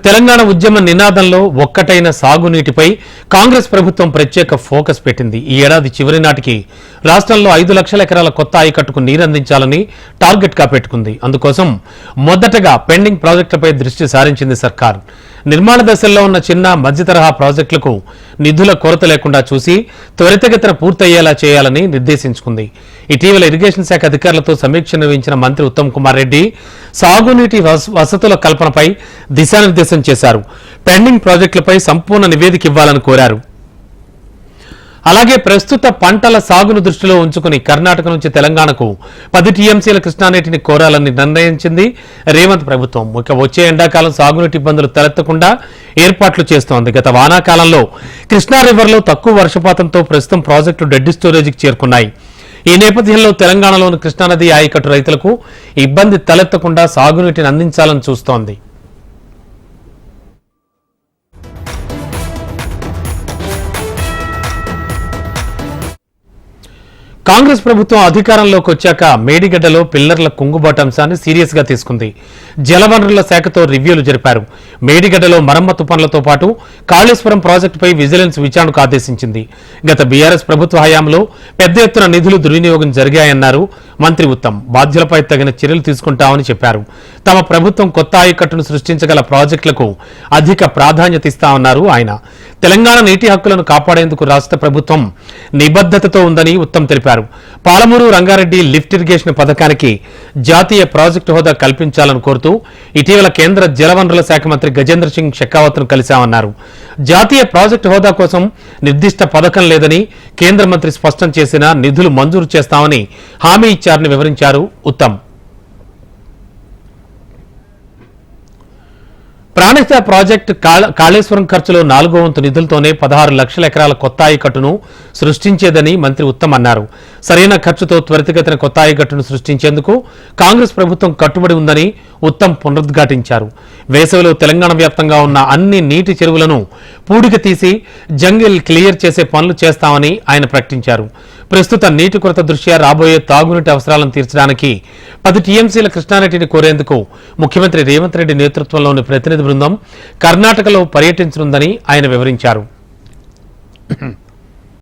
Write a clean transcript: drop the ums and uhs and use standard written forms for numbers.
తెలంగాణ ఉద్యమ నినాదంలో ఒక్కటైన సాగునీటిపై కాంగ్రెస్ ప్రభుత్వం ప్రత్యేక ఫోకస్ పెట్టింది. ఈ ఏడాది చివరి నాటికి రాష్ట్రంలో 5 లక్షల ఎకరాల కొత్త ఆయకట్టుకు నీరందించాలని టార్గెట్ గా పెట్టుకుంది. అందుకోసం మొదటగా పెండింగ్ ప్రాజెక్టులపై దృష్టి సారించింది సర్కార్. నిర్మాణ దశల్లో ఉన్న చిన్న మధ్య తరహా ప్రాజెక్టులకు నిధుల కొరత లేకుండా చూసి త్వరితగతిన పూర్తయ్యేలా చేయాలని నిర్దేశించుకుంది. ఇటీవల ఇరిగేషన్ శాఖ అధికారులతో సమీక్ష నిర్వహించిన మంత్రి ఉత్తమ్ కుమార్ రెడ్డి సాగునీటి వసతుల కల్పనపై దిశానిర్దేశం చేశారు. పెండింగ్ ప్రాజెక్టులపై సంపూర్ణ నివేదిక ఇవ్వాలని కోరారు. అలాగే ప్రస్తుత పంటల సాగును దృష్టిలో ఉంచుకుని కర్ణాటక నుంచి తెలంగాణకు 10 టీఎంసీల కృష్ణానీటిని కోరాలని నిర్ణయించింది రేవంత్ ప్రభుత్వం. ఇక వచ్చే ఎండాకాలం సాగునీటి ఇబ్బందులు తలెత్తకుండా ఏర్పాట్లు చేస్తోంది. గత వానాకాలంలో కృష్ణా రివర్లో తక్కువ వర్షపాతంతో ప్రస్తుతం ప్రాజెక్టులు డెడ్ స్టోరేజీకి చేరుకున్నాయి. ఈ నేపథ్యంలో తెలంగాణలోని కృష్ణానది ఆయకట్టు రైతులకు ఇబ్బంది తలెత్తకుండా సాగునీటిని అందించాలని చూస్తోంది. కాంగ్రెస్ ప్రభుత్వం అధికారంలోకి వచ్చాక మేడిగడ్డలో పిల్లర్ల కుంగుబాటు అంశాన్ని సీరియస్ గా తీసుకుంది. జలవనరుల శాఖతో రివ్యూలు జరిపారు. మేడిగడ్డలో మరమ్మతు పనులతో పాటు కాళేశ్వరం ప్రాజెక్టుపై విజిలెన్స్ విచారణకు ఆదేశించింది. గత బీఆర్ఎస్ ప్రభుత్వ హయాంలో పెద్ద ఎత్తున నిధులు దుర్వినియోగం జరిగాయన్నారు మంత్రి ఉత్తమ్. బాధ్యులపై తగిన చర్యలు తీసుకుంటామని చెప్పారు. తమ ప్రభుత్వం కొత్త ఆయకట్టును సృష్టించగల ప్రాజెక్టులకు అధిక ప్రాధాన్యత ఇస్తామన్నారు ఆయన. తెలంగాణ నీటి హక్కులను కాపాడేందుకు రాష్ట్ర ప్రభుత్వం నిబద్ధతతో ఉందని ఉత్తమ్ తెలిపారు. పాలమూరు రంగారెడ్డి లిఫ్ట్ ఇరిగేషన్ పథకానికి జాతీయ ప్రాజెక్టు హోదా కల్పించాలని కోరుతూ ఇటీవల కేంద్ర జలవనరుల శాఖ మంత్రి గజేంద్ర సింగ్ షెకావత్ను కలిశామన్నారు. జాతీయ ప్రాజెక్టు హోదా కోసం నిర్దిష్ట పథకం లేదని కేంద్ర మంత్రి స్పష్టం చేసినా నిధులు మంజూరు చేస్తామని హామీ ఇచ్చారని వివరించారు ఉత్తమ్. ప్రాణహిత ప్రాజెక్టు కాళేశ్వరం ఖర్చులో 4వ వంతు నిధులతోనే 16 లక్షల ఎకరాల కొత్త ఆయకట్టును సృష్టించేదని మంత్రి ఉత్తమ్ అన్నారు. సరైన ఖర్చుతో త్వరితగతిన కొత్త ఆయకట్టును సృష్టించేందుకు కాంగ్రెస్ ప్రభుత్వం కట్టుబడి ఉందని ఉత్తమ్ పునరుద్ఘాటించారు. వేసవిలో తెలంగాణ వ్యాప్తంగా ఉన్న అన్ని నీటి చెరువులను పూడిక తీసి జంగిల్ క్లియర్ చేసే పనులు చేస్తామని ఆయన ప్రకటించారు. ప్రస్తుత నీటి కొరత దృష్ట్యా రాబోయే తాగునీటి అవసరాలను తీర్చడానికి 10 టీఎంసీల కృష్ణానదిని కోరేందుకు ముఖ్యమంత్రి రేవంత్ రెడ్డి నేతృత్వంలోని ప్రతినిధి బృందం కర్ణాటకలో పర్యటించనుందని ఆయన వివరించారు.